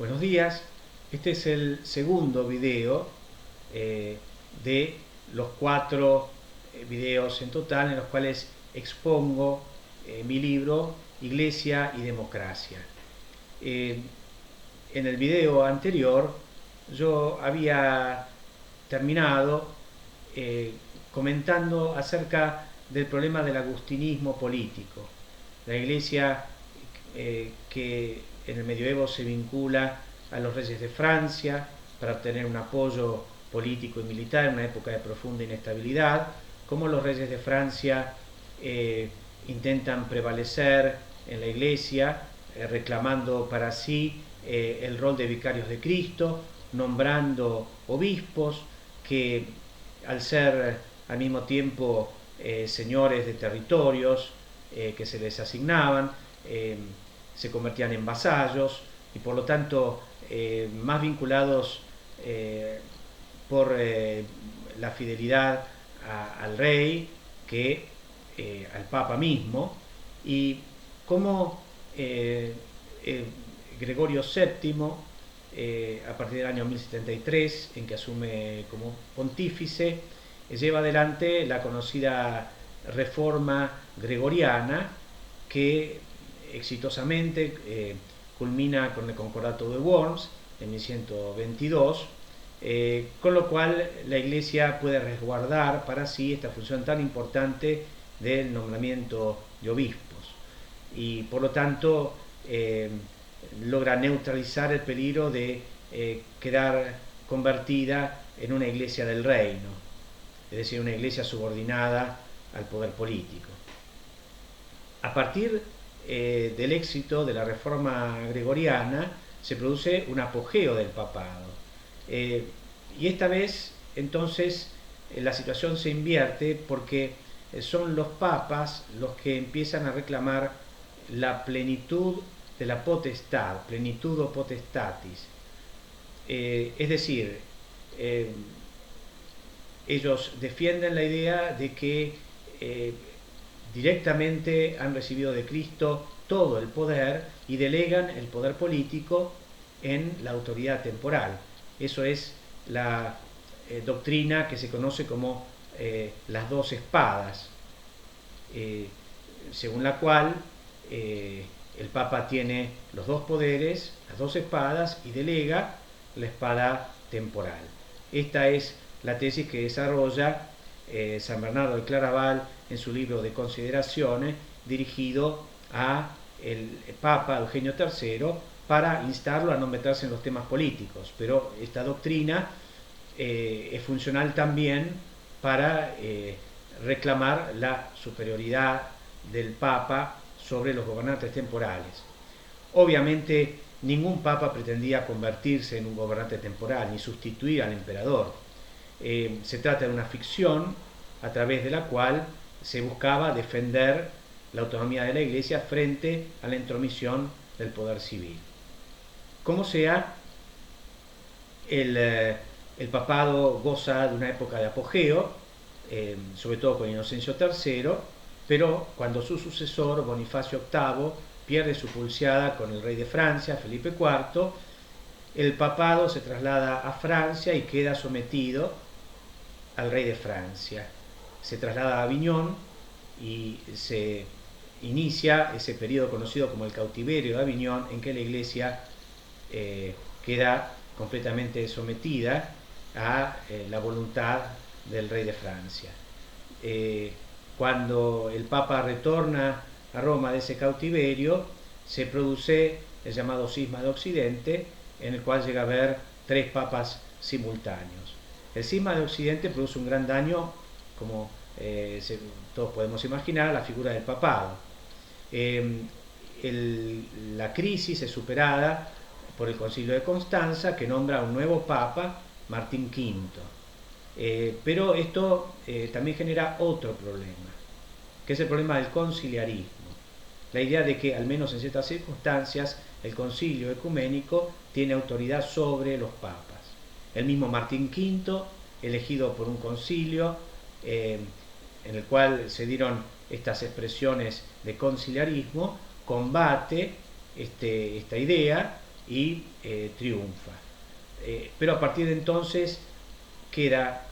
Buenos días, este es el segundo video de los cuatro videos en total en los cuales expongo mi libro Iglesia y Democracia. Eh, en el video anterior yo había terminado eh, comentando acerca del problema del agustinismo político. La Iglesia que en el medioevo se vincula a los reyes de Francia para obtener un apoyo político y militar en una época de profunda inestabilidad, como los reyes de Francia intentan prevalecer en la Iglesia, reclamando para sí el rol de vicarios de Cristo, nombrando obispos que al ser al mismo tiempo señores de territorios que se les asignaban, se convertían en vasallos y por lo tanto más vinculados por la fidelidad al rey que al papa mismo, y como Gregorio VII, a partir del año 1073, en que asume como pontífice, lleva adelante la conocida reforma gregoriana que exitosamente culmina con el Concordato de Worms en 1122, con lo cual la Iglesia puede resguardar para sí esta función tan importante del nombramiento de obispos y por lo tanto logra neutralizar el peligro de quedar convertida en una iglesia del reino, es decir, una iglesia subordinada al poder político. A partir del éxito de la reforma gregoriana se produce un apogeo del papado, y esta vez entonces la situación se invierte porque son los papas los que empiezan a reclamar la plenitud de la potestad, plenitud o potestatis, es decir, ellos defienden la idea de que directamente han recibido de Cristo todo el poder y delegan el poder político en la autoridad temporal. Eso es la doctrina que se conoce como las dos espadas, según la cual el Papa tiene los dos poderes, las dos espadas, y delega la espada temporal. Esta es la tesis que desarrolla San Bernardo de Claraval en su libro de Consideraciones, dirigido a el Papa Eugenio III para instarlo a no meterse en los temas políticos. Pero esta doctrina es funcional también para reclamar la superioridad del Papa sobre los gobernantes temporales. Obviamente ningún Papa pretendía convertirse en un gobernante temporal ni sustituir al emperador. Se trata de una ficción a través de la cual se buscaba defender la autonomía de la Iglesia frente a la intromisión del poder civil. Como sea, el papado goza de una época de apogeo, sobre todo con Inocencio III, pero cuando su sucesor, Bonifacio VIII, pierde su pulseada con el rey de Francia, Felipe IV, el papado se traslada a Francia y queda sometido al rey de Francia. Se traslada a Aviñón y se inicia ese periodo conocido como el cautiverio de Aviñón, en que la Iglesia queda completamente sometida a la voluntad del rey de Francia. Cuando el Papa retorna a Roma de ese cautiverio, se produce el llamado cisma de Occidente, en el cual llega a haber tres papas simultáneos. El cisma de Occidente produce un gran daño, como todos podemos imaginar, a la figura del papado. La crisis es superada por el Concilio de Constanza, que nombra a un nuevo papa, Martín V. Pero esto también genera otro problema, que es el problema del conciliarismo. La idea de que, al menos en ciertas circunstancias, el concilio ecuménico tiene autoridad sobre los papas. El mismo Martín V, elegido por un concilio en el cual se dieron estas expresiones de conciliarismo, combate esta idea y triunfa. Pero a partir de entonces queda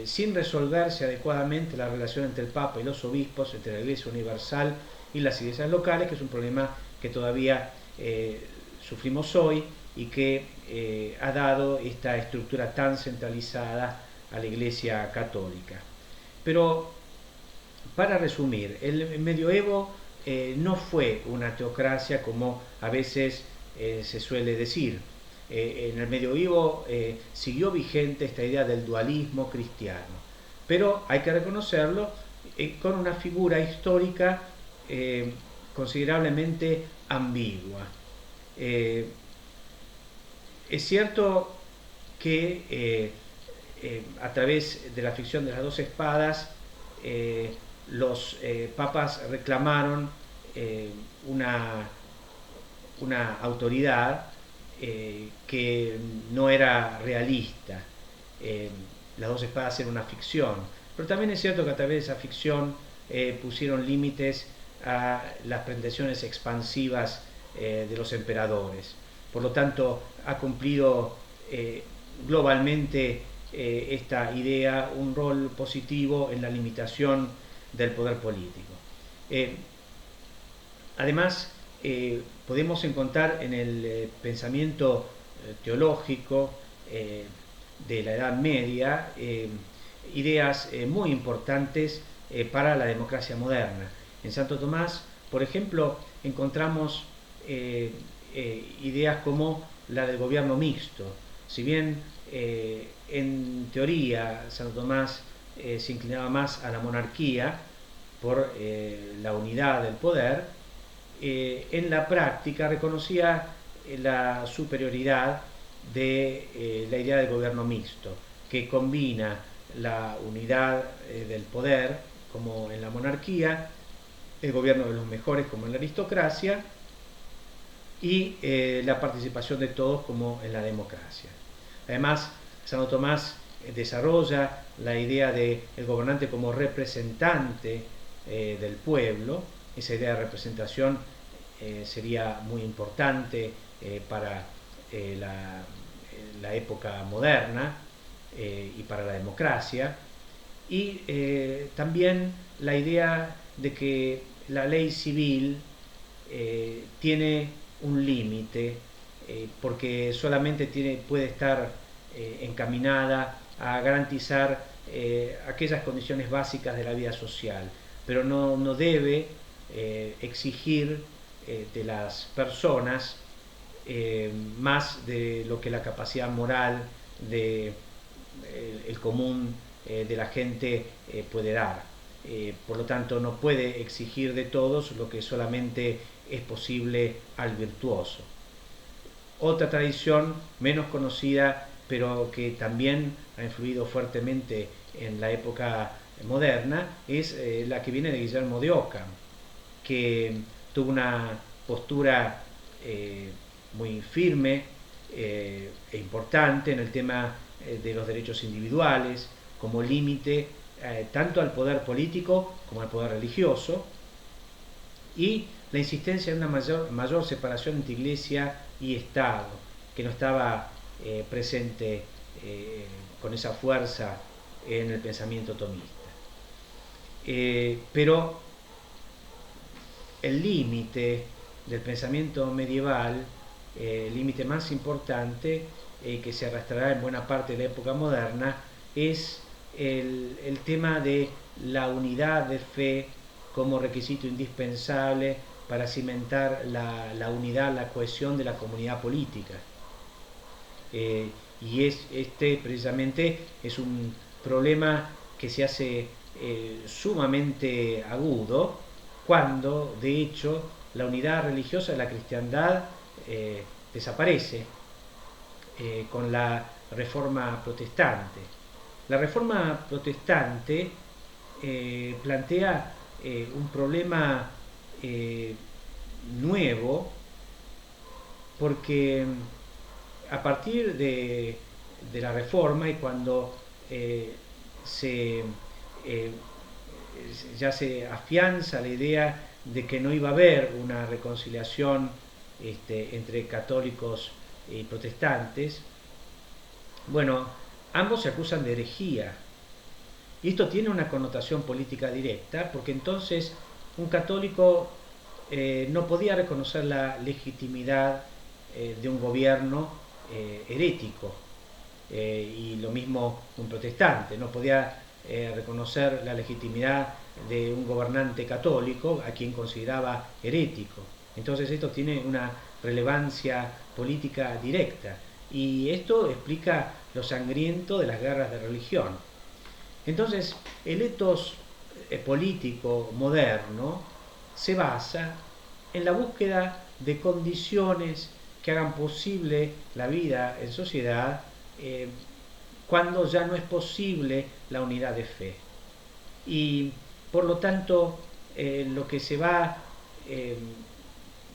sin resolverse adecuadamente la relación entre el Papa y los obispos, entre la Iglesia Universal y las iglesias locales, que es un problema que todavía sufrimos hoy y que ha dado esta estructura tan centralizada a la Iglesia Católica. Pero, para resumir, el medioevo no fue una teocracia como a veces se suele decir. En el medioevo siguió vigente esta idea del dualismo cristiano, pero hay que reconocerlo con una figura histórica considerablemente ambigua. Es cierto que a través de la ficción de las dos espadas los papas reclamaron una autoridad que no era realista. Las dos espadas eran una ficción, pero también es cierto que a través de esa ficción pusieron límites a las pretensiones expansivas de los emperadores. Por lo tanto, ha cumplido globalmente esta idea un rol positivo en la limitación del poder político. Además, podemos encontrar en el pensamiento teológico de la Edad Media ideas muy importantes para la democracia moderna. En Santo Tomás, por ejemplo, encontramos ideas como la del gobierno mixto. Si bien en teoría Santo Tomás se inclinaba más a la monarquía por la unidad del poder, en la práctica reconocía la superioridad de la idea del gobierno mixto, que combina la unidad del poder, como en la monarquía, el gobierno de los mejores, como en la aristocracia, y la participación de todos, como en la democracia. Además, Santo Tomás desarrolla la idea del gobernante como representante del pueblo. Esa idea de representación sería muy importante para la época moderna y para la democracia. Y también la idea de que la ley civil tiene un límite, porque solamente puede estar encaminada a garantizar aquellas condiciones básicas de la vida social, pero no debe exigir de las personas más de lo que la capacidad moral de el común de la gente puede dar. Por lo tanto, no puede exigir de todos lo que solamente es posible al virtuoso. Otra tradición menos conocida, pero que también ha influido fuertemente en la época moderna, es la que viene de Guillermo de Ockham, que tuvo una postura muy firme e importante en el tema de los derechos individuales, como límite tanto al poder político como al poder religioso, y la insistencia en una mayor separación entre Iglesia y Estado, que no estaba presente con esa fuerza en el pensamiento tomista. Pero el límite del pensamiento medieval, el límite más importante que se arrastrará en buena parte de la época moderna, es el tema de la unidad de fe como requisito indispensable para cimentar la unidad, la cohesión de la comunidad política. Y este precisamente es un problema que se hace sumamente agudo cuando, de hecho, la unidad religiosa de la cristiandad desaparece con la Reforma Protestante. La Reforma Protestante plantea un problema nuevo, porque a partir de la Reforma, y cuando ya se afianza la idea de que no iba a haber una reconciliación entre católicos y protestantes. Bueno, ambos se acusan de herejía. Y esto tiene una connotación política directa, porque entonces un católico no podía reconocer la legitimidad de un gobierno herético, y lo mismo un protestante, no podía reconocer la legitimidad de un gobernante católico a quien consideraba herético. Entonces esto tiene una relevancia política directa, y esto explica lo sangriento de las guerras de religión. Entonces el etos político moderno se basa en la búsqueda de condiciones que hagan posible la vida en sociedad, cuando ya no es posible la unidad de fe. Y por lo tanto lo que se va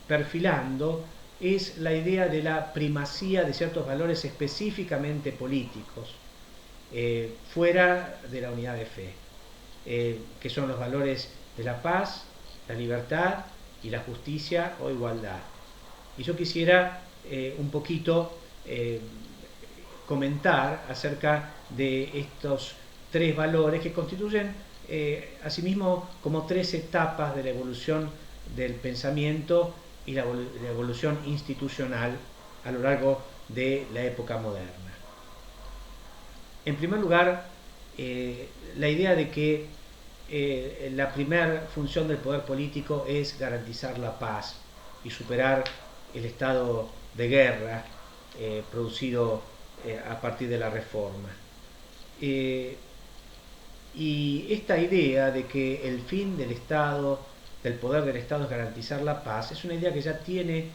perfilando es la idea de la primacía de ciertos valores específicamente políticos, fuera de la unidad de fe, que son los valores de la paz, la libertad y la justicia o igualdad. Y yo quisiera un poquito comentar acerca de estos tres valores que constituyen asimismo como tres etapas de la evolución del pensamiento y la evolución institucional a lo largo de la época moderna. En primer lugar, la idea de que la primera función del poder político es garantizar la paz y superar el estado de guerra producido a partir de la Reforma. Y esta idea de que el fin del Estado, del poder del Estado, es garantizar la paz, es una idea que ya tiene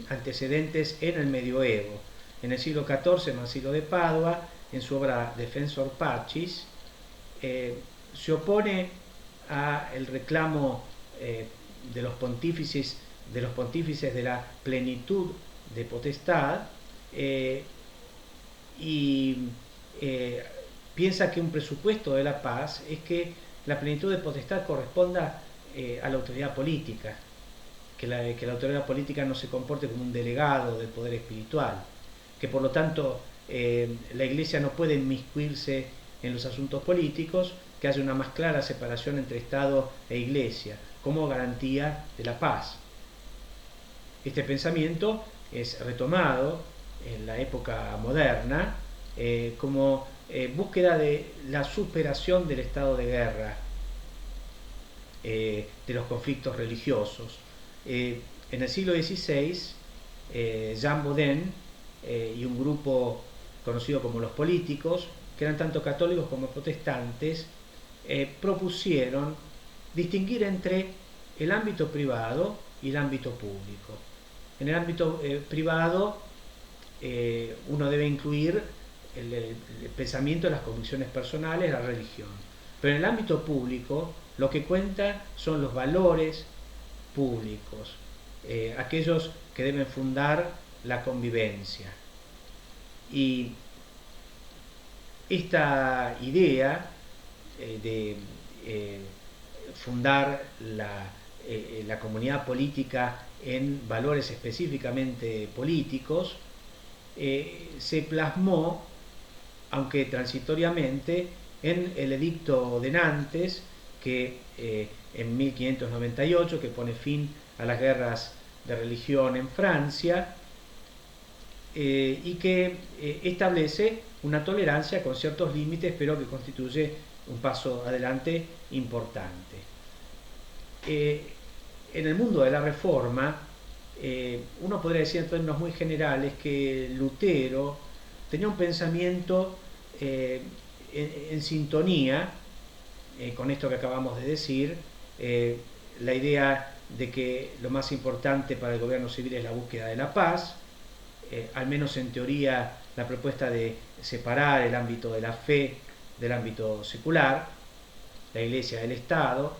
antecedentes en el medioevo. En el siglo XIV, Marsilio de Padua, en su obra Defensor Pacis, se opone al reclamo de los pontífices de la plenitud de potestad, y piensa que un presupuesto de la paz es que la plenitud de potestad corresponda a la autoridad política, que la autoridad política no se comporte como un delegado del poder espiritual, que por lo tanto la Iglesia no puede inmiscuirse en los asuntos políticos, que haya una más clara separación entre Estado e Iglesia, como garantía de la paz. Este pensamiento es retomado en la época moderna como búsqueda de la superación del estado de guerra, de los conflictos religiosos. En el siglo XVI, Jean Bodin y un grupo conocido como los políticos, que eran tanto católicos como protestantes, propusieron distinguir entre el ámbito privado y el ámbito público. En el ámbito privado uno debe incluir el pensamiento, las convicciones personales, la religión. Pero en el ámbito público lo que cuenta son los valores públicos, aquellos que deben fundar la convivencia. Y esta idea de fundar la comunidad política en valores específicamente políticos se plasmó, aunque transitoriamente, en el Edicto de Nantes, que en 1598, que pone fin a las guerras de religión en Francia, y que establece una tolerancia con ciertos límites, pero que constituye un paso adelante importante. En el mundo de la Reforma, uno podría decir en términos muy generales que Lutero tenía un pensamiento en sintonía con esto que acabamos de decir, la idea de que lo más importante para el gobierno civil es la búsqueda de la paz, al menos en teoría la propuesta de separar el ámbito de la fe del ámbito secular, la Iglesia del Estado,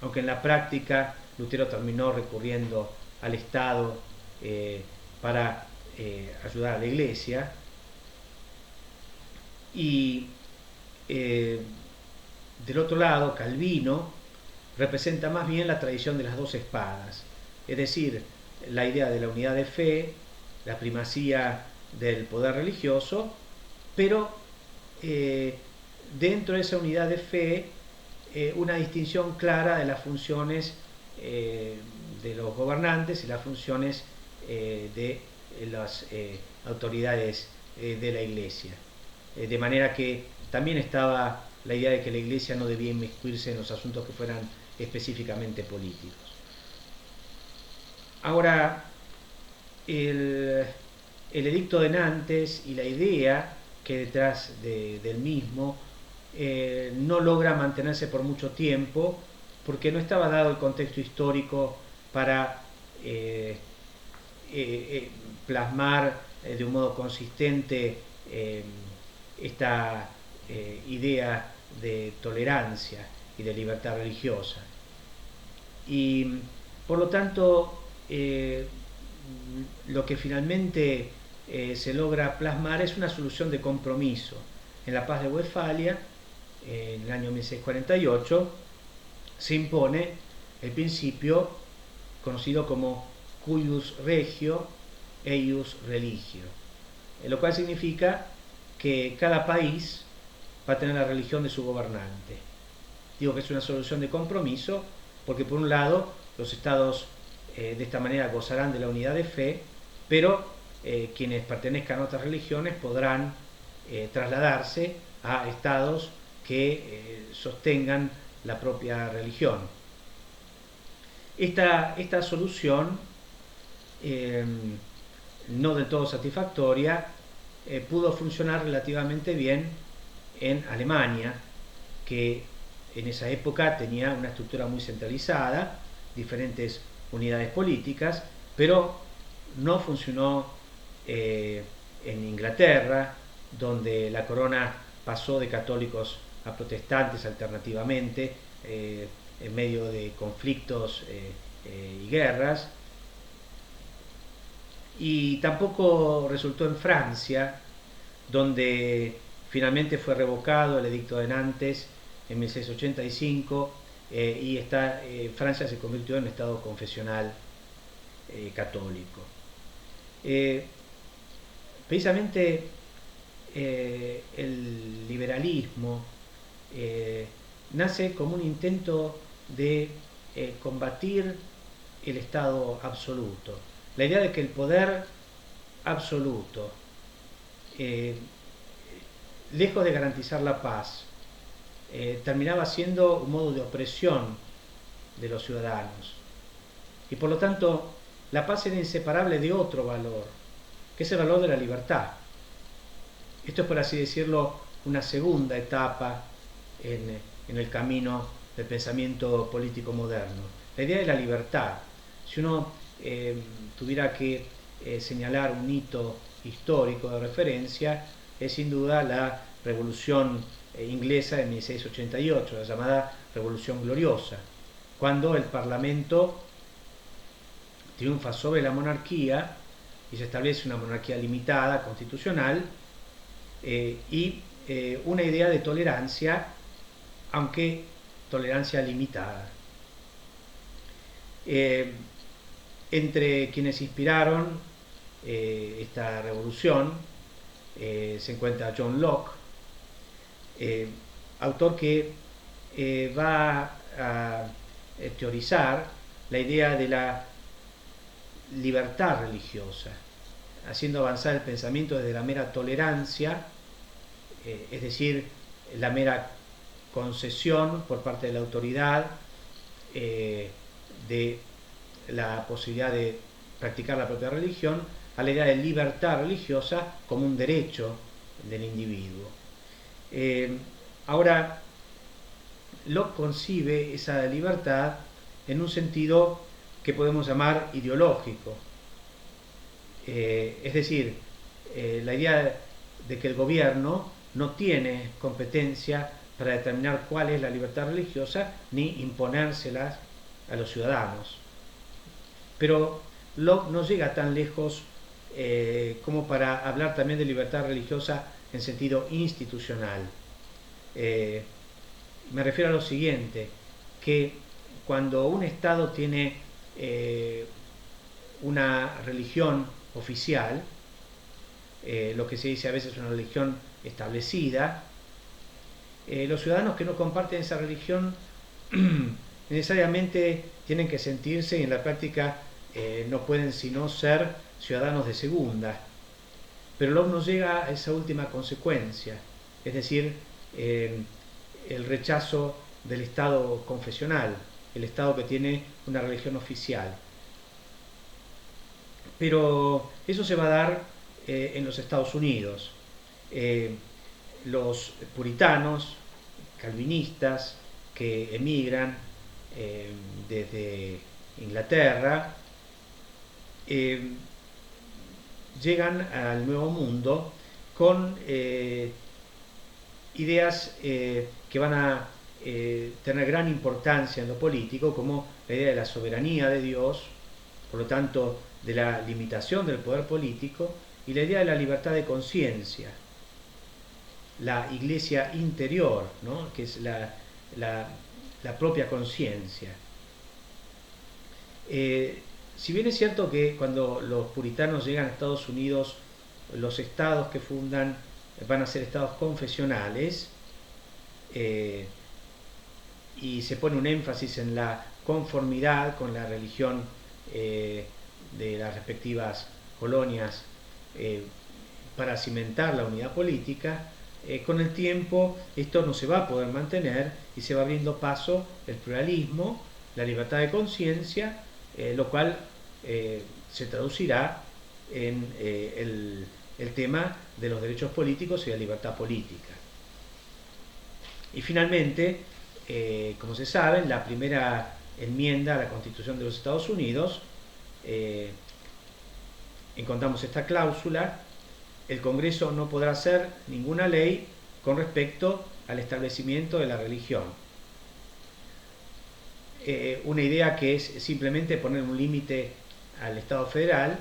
aunque en la práctica Lutero terminó recurriendo al Estado para ayudar a la Iglesia. Y del otro lado, Calvino representa más bien la tradición de las dos espadas, es decir, la idea de la unidad de fe, la primacía del poder religioso, pero dentro de esa unidad de fe una distinción clara de las funciones de los gobernantes y las funciones de las autoridades de la Iglesia. De manera que también estaba la idea de que la Iglesia no debía inmiscuirse en los asuntos que fueran específicamente políticos. Ahora, el edicto de Nantes y la idea que detrás del mismo no logra mantenerse por mucho tiempo porque no estaba dado el contexto histórico para plasmar de un modo consistente esta idea de tolerancia y de libertad religiosa. Y por lo tanto, lo que finalmente se logra plasmar es una solución de compromiso. En la Paz de Westfalia, en el año 1648, se impone el principio conocido como cuius regio eius religio, lo cual significa que cada país va a tener la religión de su gobernante. Digo que es una solución de compromiso porque por un lado los estados de esta manera gozarán de la unidad de fe, pero quienes pertenezcan a otras religiones podrán trasladarse a estados que sostengan la propia religión. Esta solución, no del todo satisfactoria, pudo funcionar relativamente bien en Alemania, que en esa época tenía una estructura muy centralizada, diferentes unidades políticas, pero no funcionó en Inglaterra, donde la corona pasó de católicos a protestantes alternativamente, en medio de conflictos y guerras, y tampoco resultó en Francia, donde finalmente fue revocado el edicto de Nantes en 1685 y Francia se convirtió en un estado confesional católico. Precisamente el liberalismo nace como un intento de combatir el Estado absoluto. La idea de que el poder absoluto, lejos de garantizar la paz, terminaba siendo un modo de opresión de los ciudadanos. Y por lo tanto, la paz era inseparable de otro valor, que es el valor de la libertad. Esto es, por así decirlo, una segunda etapa en el camino del pensamiento político moderno. La idea de la libertad. Si uno tuviera que señalar un hito histórico de referencia, es sin duda la Revolución Inglesa de 1688, la llamada Revolución Gloriosa, cuando el Parlamento triunfa sobre la monarquía y se establece una monarquía limitada, constitucional, y una idea de tolerancia, aunque tolerancia limitada. Entre quienes inspiraron esta revolución se encuentra John Locke, autor que va a teorizar la idea de la libertad religiosa, haciendo avanzar el pensamiento desde la mera tolerancia, es decir, la mera concesión por parte de la autoridad de la posibilidad de practicar la propia religión, a la idea de libertad religiosa como un derecho del individuo. Ahora, Locke concibe esa libertad en un sentido que podemos llamar ideológico. Es decir, la idea de que el gobierno no tiene competencia para determinar cuál es la libertad religiosa ni imponérselas a los ciudadanos. Pero Locke no llega tan lejos como para hablar también de libertad religiosa en sentido institucional. Me refiero a lo siguiente, que cuando un Estado tiene una religión oficial, lo que se dice a veces una religión establecida, los ciudadanos que no comparten esa religión necesariamente tienen que sentirse y en la práctica no pueden sino ser ciudadanos de segunda. Pero luego nos llega a esa última consecuencia, es decir, el rechazo del Estado confesional, el Estado que tiene una religión oficial. Pero eso se va a dar en los Estados Unidos. Los puritanos, calvinistas, que emigran desde Inglaterra, llegan al Nuevo Mundo con ideas que van a tener gran importancia en lo político, como la idea de la soberanía de Dios, por lo tanto de la limitación del poder político, y la idea de la libertad de conciencia, la iglesia interior, ¿no? Que es la propia conciencia. Si bien es cierto que cuando los puritanos llegan a Estados Unidos, los estados que fundan van a ser estados confesionales, y se pone un énfasis en la conformidad con la religión de las respectivas colonias para cimentar la unidad política, con el tiempo esto no se va a poder mantener y se va abriendo paso el pluralismo, la libertad de conciencia, lo cual se traducirá en el tema de los derechos políticos y la libertad política. Y finalmente, como se sabe, la primera enmienda a la Constitución de los Estados Unidos encontramos esta cláusula: el Congreso no podrá hacer ninguna ley con respecto al establecimiento de la religión. Una idea que es simplemente poner un límite al Estado federal,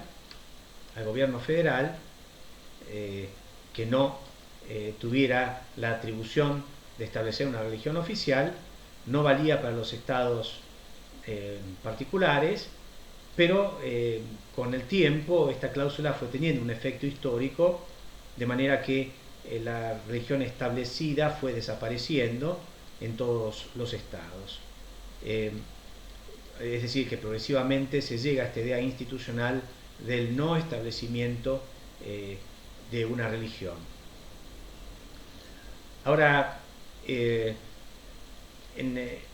al gobierno federal, que no tuviera la atribución de establecer una religión oficial, no valía para los estados particulares, pero con el tiempo esta cláusula fue teniendo un efecto histórico, de manera que la religión establecida fue desapareciendo en todos los estados. Es decir, que progresivamente se llega a esta idea institucional del no establecimiento de una religión. Ahora, en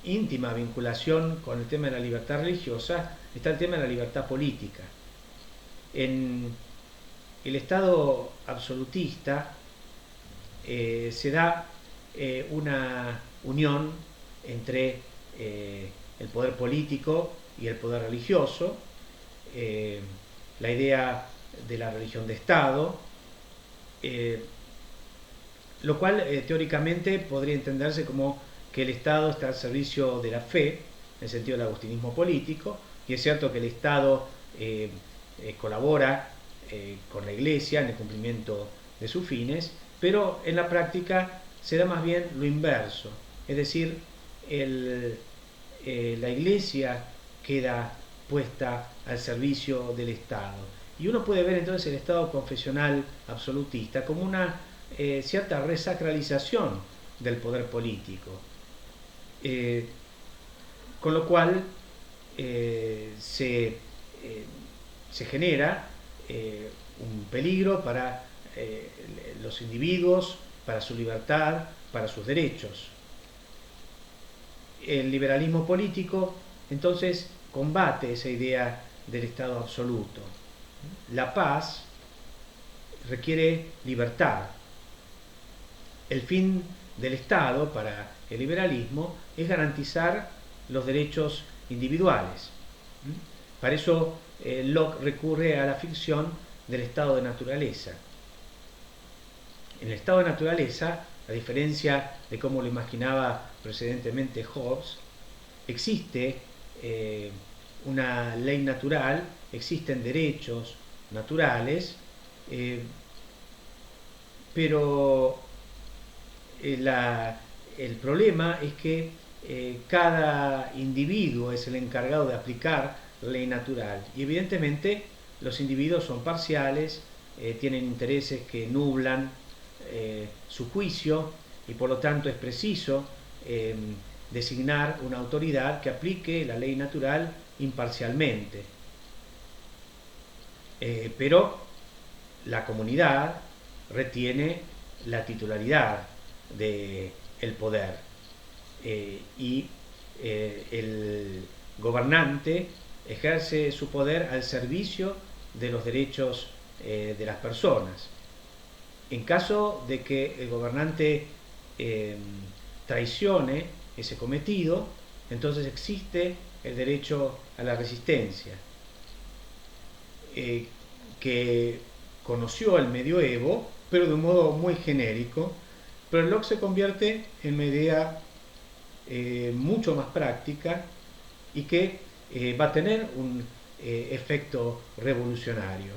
íntima vinculación con el tema de la libertad religiosa está el tema de la libertad política. En el Estado absolutista se da una unión entre el poder político y el poder religioso, la idea de la religión de Estado, lo cual teóricamente podría entenderse como que el Estado está al servicio de la fe, en el sentido del agustinismo político, y es cierto que el Estado colabora con la Iglesia en el cumplimiento de sus fines, pero en la práctica se da más bien lo inverso, es decir, la Iglesia queda puesta al servicio del Estado. Y uno puede ver entonces el Estado confesional absolutista como una cierta resacralización del poder político, con lo cual se genera un peligro para los individuos, para su libertad, para sus derechos. El liberalismo político entonces combate esa idea del Estado absoluto. La paz requiere libertad. El fin del Estado para el liberalismo es garantizar los derechos individuales. Para eso Locke recurre a la ficción del estado de naturaleza. En el estado de naturaleza, a diferencia de cómo lo imaginaba precedentemente Hobbes, existe una ley natural, existen derechos naturales, pero el problema es que cada individuo es el encargado de aplicar la ley natural. Y evidentemente los individuos son parciales, tienen intereses que nublan su juicio, y por lo tanto es preciso designar una autoridad que aplique la ley natural imparcialmente. Pero la comunidad retiene la titularidad del poder, y el gobernante ejerce su poder al servicio de los derechos de las personas. En caso de que el gobernante traicione ese cometido, entonces existe el derecho a la resistencia, que conoció el medioevo, pero de un modo muy genérico. Pero el Locke se convierte en una idea mucho más práctica y que va a tener un efecto revolucionario.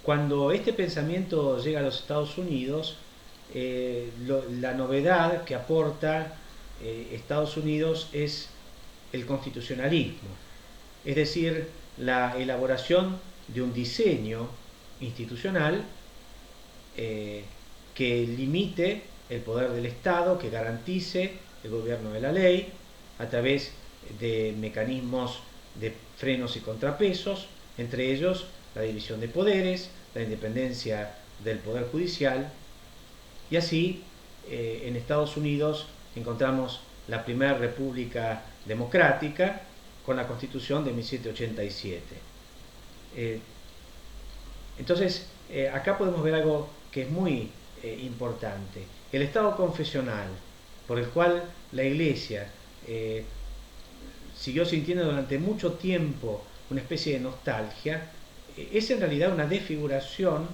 Cuando este pensamiento llega a los Estados Unidos, la novedad que aporta Estados Unidos es el constitucionalismo, es decir, la elaboración de un diseño institucional que limite el poder del Estado, que garantice el gobierno de la ley a través de mecanismos de frenos y contrapesos, entre ellos la división de poderes, la independencia del poder judicial. Y así en Estados Unidos encontramos la primera república democrática con la Constitución de 1787. Entonces acá podemos ver algo que es muy importante. El Estado confesional, por el cual la Iglesia siguió sintiendo durante mucho tiempo una especie de nostalgia, es en realidad una desfiguración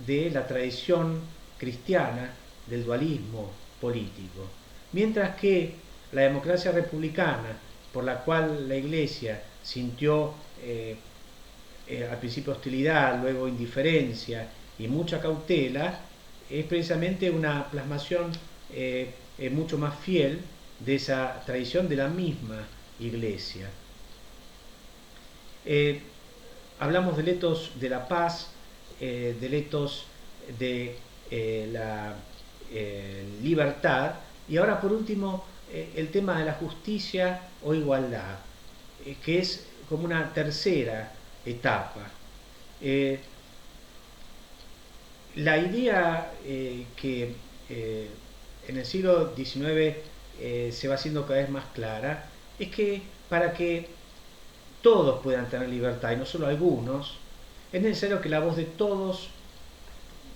de la tradición cristiana del dualismo político. Mientras que la democracia republicana, por la cual la Iglesia sintió al principio hostilidad, luego indiferencia y mucha cautela, es precisamente una plasmación mucho más fiel de esa tradición de la misma Iglesia. Hablamos del etos de la paz, del etos de la libertad, y ahora por último el tema de la justicia o igualdad, que es como una tercera etapa. La idea que en el siglo XIX se va haciendo cada vez más clara es que para que todos puedan tener libertad y no solo algunos, es necesario que la voz de todos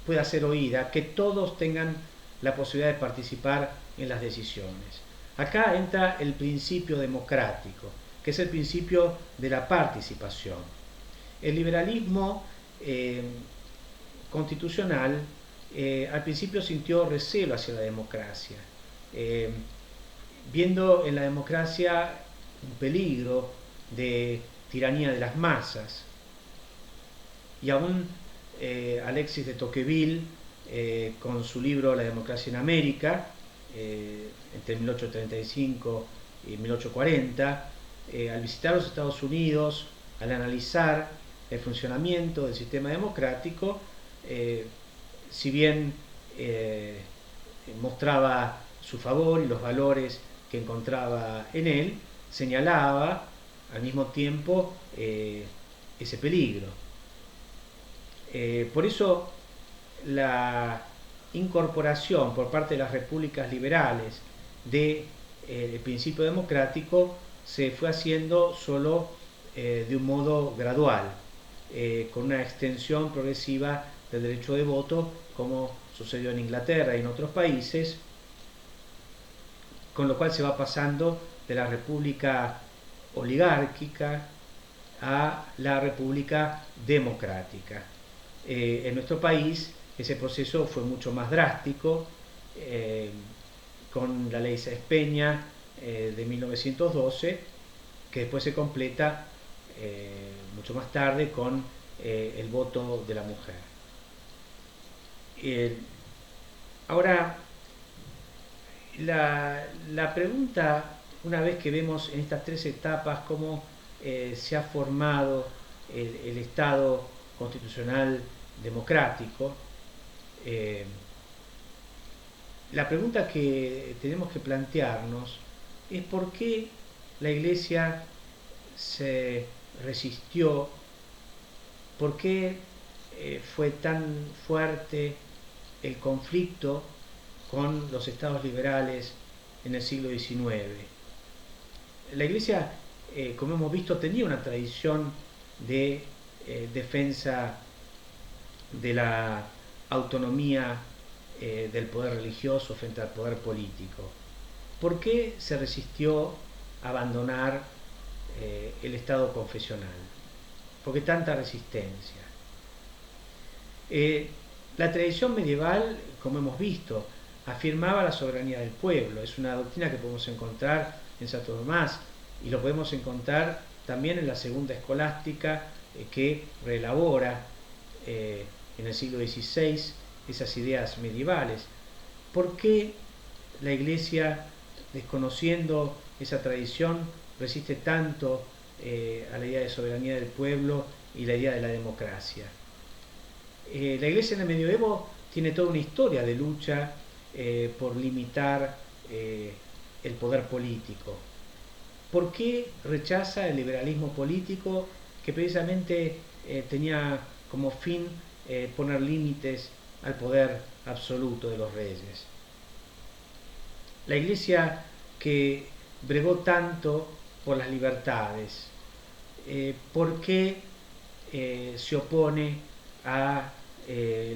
pueda ser oída, que todos tengan la posibilidad de participar en las decisiones. Acá entra el principio democrático, que es el principio de la participación. El liberalismo constitucional al principio sintió recelo hacia la democracia, viendo en la democracia un peligro de tiranía de las masas. Y aún Alexis de Tocqueville, con su libro La democracia en América, entre 1835 y 1840, al visitar los Estados Unidos, al analizar el funcionamiento del sistema democrático, si bien mostraba su favor y los valores que encontraba en él, señalaba al mismo tiempo ese peligro. Por eso la incorporación por parte de las repúblicas liberales del principio democrático se fue haciendo solo de un modo gradual, con una extensión progresiva del derecho de voto, como sucedió en Inglaterra y en otros países, con lo cual se va pasando de la república oligárquica a la república democrática. En nuestro país ese proceso fue mucho más drástico, con la ley Sáenz Peña de 1912, que después se completa mucho más tarde con el voto de la mujer. Ahora, la pregunta una vez que vemos en estas tres etapas cómo se ha formado el Estado constitucional democrático, la pregunta que tenemos que plantearnos es por qué la Iglesia se resistió, por qué fue tan fuerte el conflicto con los estados liberales en el siglo XIX. La Iglesia, como hemos visto, tenía una tradición de defensa de la autonomía del poder religioso frente al poder político. ¿Por qué se resistió a abandonar el Estado confesional? ¿Por qué tanta resistencia? La tradición medieval, como hemos visto, afirmaba la soberanía del pueblo. Es una doctrina que podemos encontrar en Santo Tomás y lo podemos encontrar también en la segunda escolástica que reelabora en el siglo XVI esas ideas medievales. ¿Por qué la Iglesia, desconociendo esa tradición, resiste tanto a la idea de soberanía del pueblo y la idea de la democracia? La Iglesia en el medioevo tiene toda una historia de lucha por limitar el poder político. ¿Por qué rechaza el liberalismo político que precisamente tenía como fin poner límites al poder absoluto de los reyes? La Iglesia que bregó tanto por las libertades, ¿por qué se opone a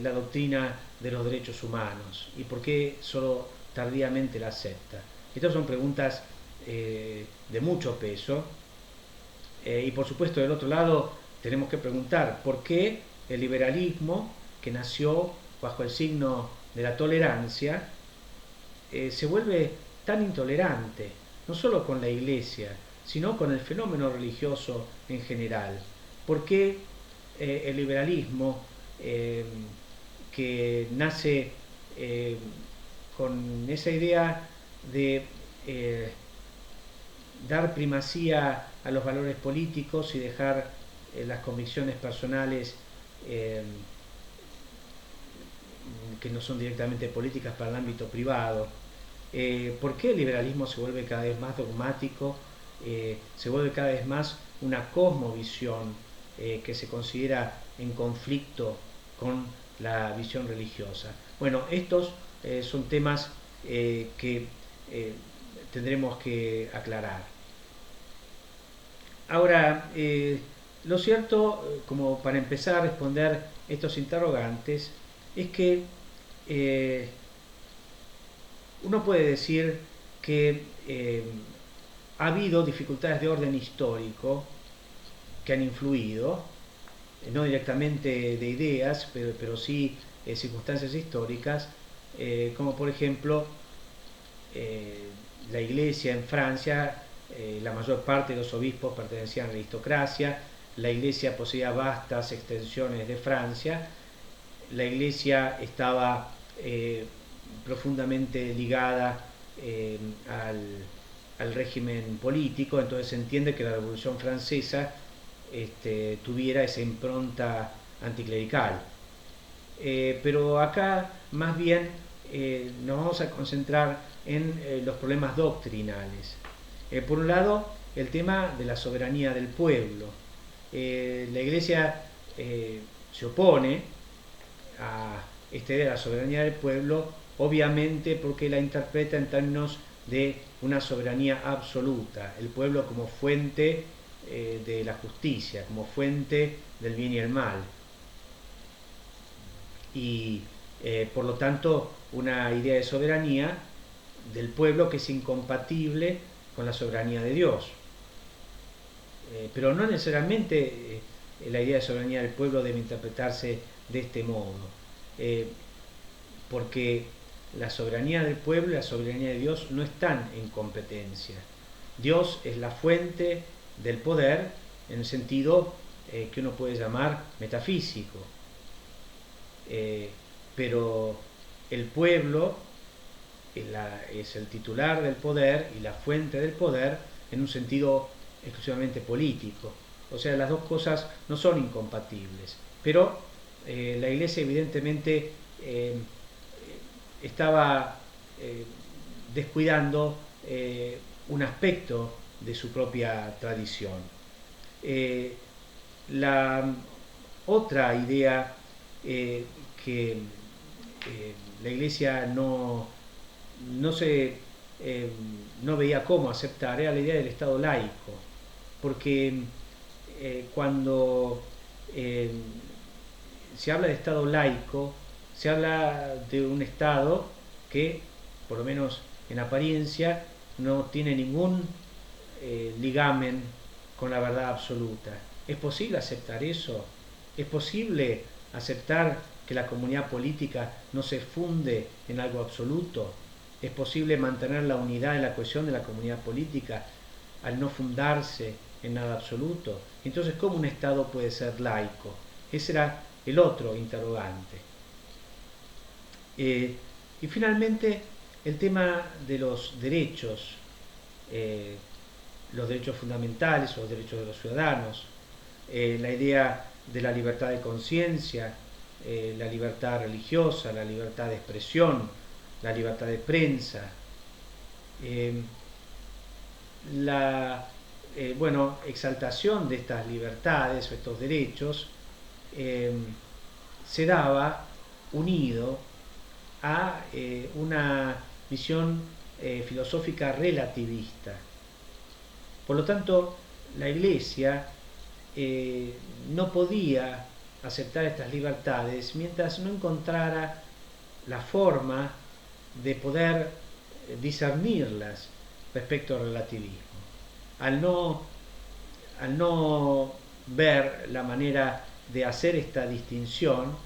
la doctrina de los derechos humanos y por qué solo tardíamente la acepta? Estas son preguntas de mucho peso y por supuesto del otro lado tenemos que preguntar por qué el liberalismo, que nació bajo el signo de la tolerancia, se vuelve tan intolerante, no solo con la Iglesia, sino con el fenómeno religioso en general. ¿Por qué el liberalismo, que nace con esa idea de dar primacía a los valores políticos y dejar las convicciones personales que no son directamente políticas para el ámbito privado? ¿Por qué el liberalismo se vuelve cada vez más dogmático, se vuelve cada vez más una cosmovisión que se considera en conflicto con la visión religiosa? Bueno, estos son temas que tendremos que aclarar. Ahora, lo cierto, como para empezar a responder estos interrogantes, es que uno puede decir que ha habido dificultades de orden histórico que han influido, no directamente de ideas, pero sí circunstancias históricas, como por ejemplo la Iglesia en Francia, la mayor parte de los obispos pertenecían a la aristocracia, la Iglesia poseía vastas extensiones de Francia, la Iglesia estaba profundamente ligada al régimen político, entonces se entiende que la Revolución Francesa tuviera esa impronta anticlerical. Pero acá más bien nos vamos a concentrar en los problemas doctrinales. Por un lado, el tema de la soberanía del pueblo. La Iglesia se opone a esta idea de la soberanía del pueblo, obviamente porque la interpreta en términos de una soberanía absoluta, el pueblo como fuente de la justicia, como fuente del bien y el mal. Y por lo tanto una idea de soberanía del pueblo que es incompatible con la soberanía de Dios. Pero no necesariamente la idea de soberanía del pueblo debe interpretarse de este modo, porque la soberanía del pueblo y la soberanía de Dios no están en competencia. Dios es la fuente del poder en el sentido que uno puede llamar metafísico, pero el pueblo es el titular del poder y la fuente del poder en un sentido exclusivamente político. O sea, las dos cosas no son incompatibles, pero la Iglesia evidentemente estaba descuidando un aspecto de su propia tradición. La otra idea que la Iglesia no veía cómo aceptar era la idea del Estado laico, porque cuando se habla de Estado laico, se habla de un Estado que, por lo menos en apariencia, no tiene ningún ligamen con la verdad absoluta. ¿Es posible aceptar eso? ¿Es posible aceptar que la comunidad política no se funde en algo absoluto? ¿Es posible mantener la unidad y la cohesión de la comunidad política al no fundarse en nada absoluto? Entonces, ¿cómo un Estado puede ser laico? Ese era el otro interrogante. Y finalmente, el tema de los derechos fundamentales, los derechos de los ciudadanos, la idea de la libertad de conciencia, la libertad religiosa, la libertad de expresión, la libertad de prensa, la exaltación de estas libertades o estos derechos se daba unido a una visión filosófica relativista. Por lo tanto, la Iglesia no podía aceptar estas libertades mientras no encontrara la forma de poder discernirlas respecto al relativismo. Al no ver la manera de hacer esta distinción,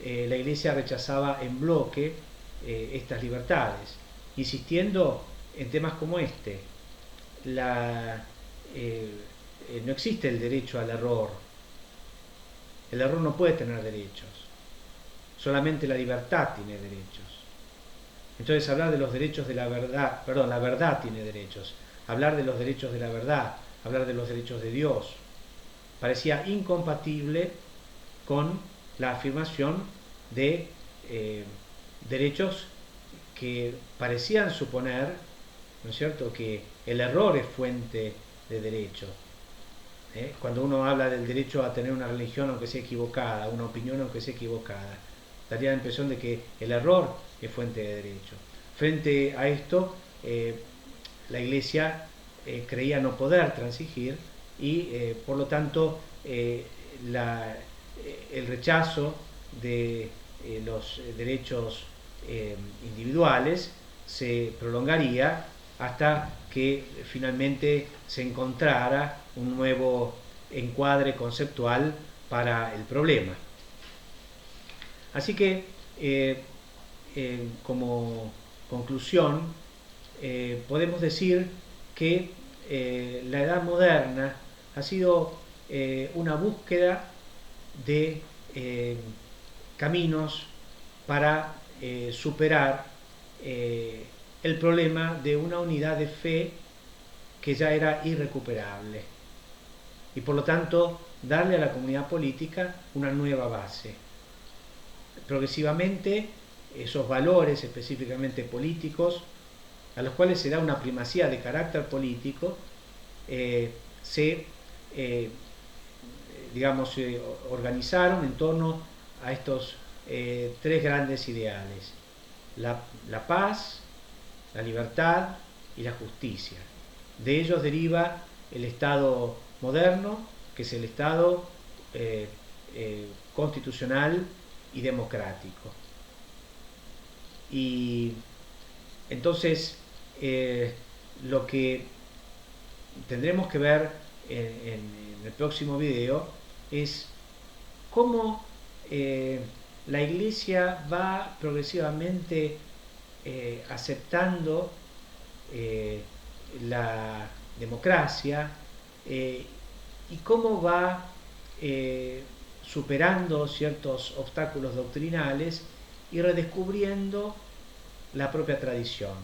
la Iglesia rechazaba en bloque estas libertades, insistiendo en temas como este. No existe el derecho al error. El error no puede tener derechos. Solamente la libertad tiene derechos. Entonces, hablar de los derechos de la verdad, la verdad tiene derechos. Hablar de los derechos de la verdad, hablar de los derechos de Dios, parecía incompatible con la afirmación de derechos que parecían suponer, ¿no es cierto?, que el error es fuente de derecho. Cuando uno habla del derecho a tener una religión aunque sea equivocada, una opinión aunque sea equivocada, daría la impresión de que el error es fuente de derecho. Frente a esto, la Iglesia creía no poder transigir y por lo tanto el rechazo de los derechos individuales se prolongaría hasta que finalmente se encontrara un nuevo encuadre conceptual para el problema. Así que, como conclusión, podemos decir que la Edad Moderna ha sido una búsqueda de caminos para superar el problema de una unidad de fe que ya era irrecuperable y por lo tanto darle a la comunidad política una nueva base. Progresivamente esos valores específicamente políticos a los cuales se da una primacía de carácter político se organizaron en torno a estos tres grandes ideales: la paz, la libertad y la justicia. De ellos deriva el Estado moderno, que es el Estado constitucional y democrático. Y entonces lo que tendremos que ver en el próximo video es cómo la Iglesia va progresivamente aceptando la democracia y cómo va superando ciertos obstáculos doctrinales y redescubriendo la propia tradición.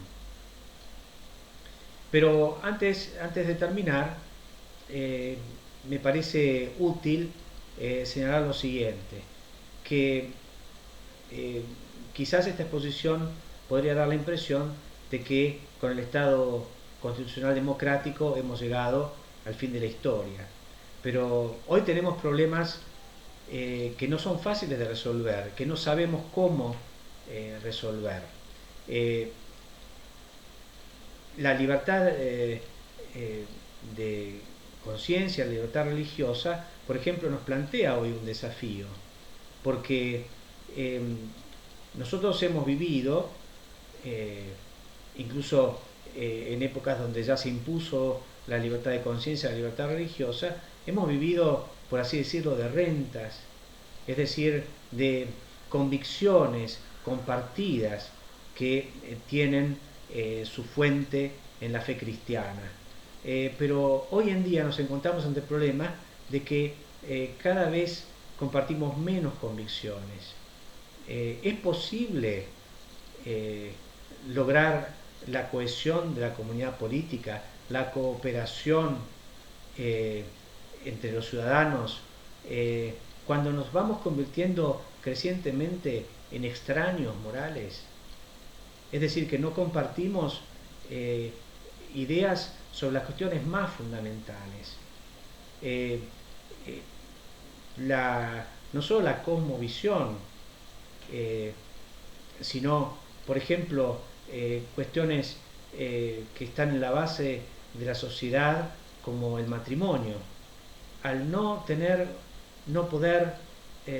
Pero antes de terminar, me parece útil señalar lo siguiente, que quizás esta exposición podría dar la impresión de que con el Estado constitucional democrático hemos llegado al fin de la historia. Pero hoy tenemos problemas que no son fáciles de resolver, que no sabemos cómo resolver. La libertad de conciencia, la libertad religiosa, por ejemplo, nos plantea hoy un desafío, porque nosotros hemos vivido, incluso en épocas donde ya se impuso la libertad de conciencia, la libertad religiosa, hemos vivido, por así decirlo, de rentas, es decir, de convicciones compartidas que tienen su fuente en la fe cristiana. Pero hoy en día nos encontramos ante el problema de que cada vez compartimos menos convicciones. ¿Es posible lograr la cohesión de la comunidad política, la cooperación entre los ciudadanos, cuando nos vamos convirtiendo crecientemente en extraños morales? Es decir, que no compartimos ideas sobre las cuestiones más fundamentales. No solo la cosmovisión, sino, por ejemplo, cuestiones que están en la base de la sociedad, como el matrimonio. Al no poder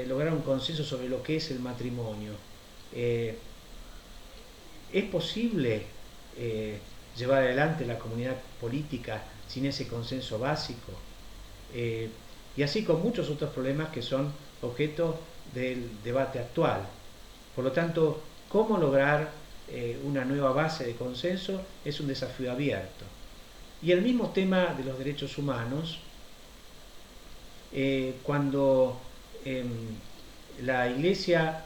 lograr un consenso sobre lo que es el matrimonio, ¿es posible llevar adelante la comunidad política sin ese consenso básico? Y así con muchos otros problemas que son objeto del debate actual. Por lo tanto, cómo lograr una nueva base de consenso es un desafío abierto. Y el mismo tema de los derechos humanos, cuando la Iglesia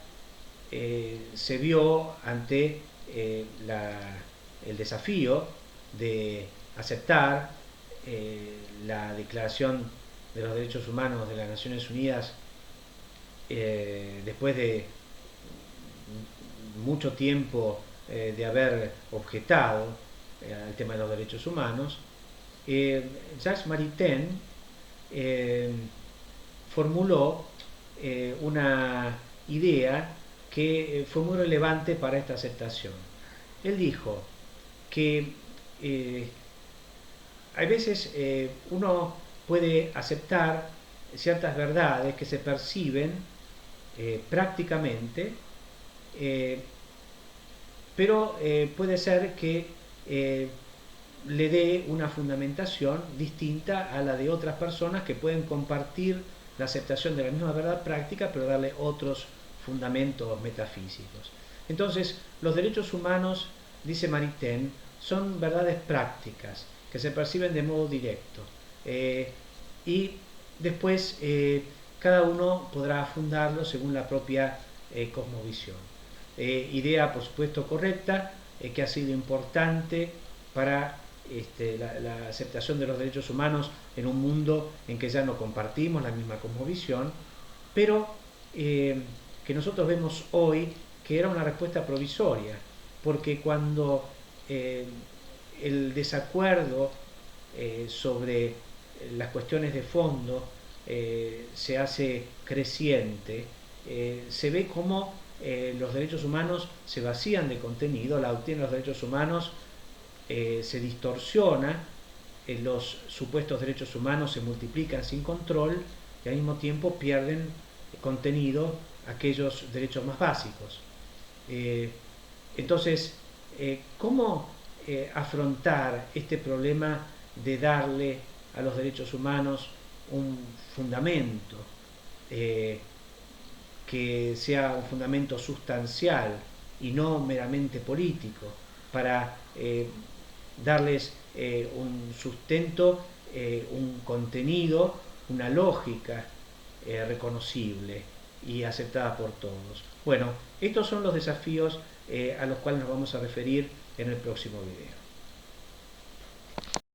se vio ante el desafío de aceptar la Declaración de los Derechos Humanos de las Naciones Unidas después de mucho tiempo de haber objetado el tema de los derechos humanos, Jacques Maritain formuló una idea que fue muy relevante para esta aceptación. Él dijo que a veces uno puede aceptar ciertas verdades que se perciben prácticamente, pero puede ser que le dé una fundamentación distinta a la de otras personas que pueden compartir la aceptación de la misma verdad práctica, pero darle otros fundamentos metafísicos. Entonces, los derechos humanos, dice Maritain, son verdades prácticas que se perciben de modo directo, y después cada uno podrá fundarlo según la propia cosmovisión. Idea, por supuesto, correcta, que ha sido importante para la aceptación de los derechos humanos en un mundo en que ya no compartimos la misma cosmovisión, pero que nosotros vemos hoy que era una respuesta provisoria, porque cuando el desacuerdo sobre las cuestiones de fondo se hace creciente, se ve como los derechos humanos se vacían de contenido, la doctrina de los derechos humanos se distorsiona, los supuestos derechos humanos se multiplican sin control y al mismo tiempo pierden contenido aquellos derechos más básicos. Entonces, ¿cómo afrontar este problema de darle a los derechos humanos un fundamento que sea un fundamento sustancial y no meramente político, para darles un sustento, un contenido, una lógica reconocible y aceptada por todos? Bueno, estos son los desafíos a los cuales nos vamos a referir en el próximo video.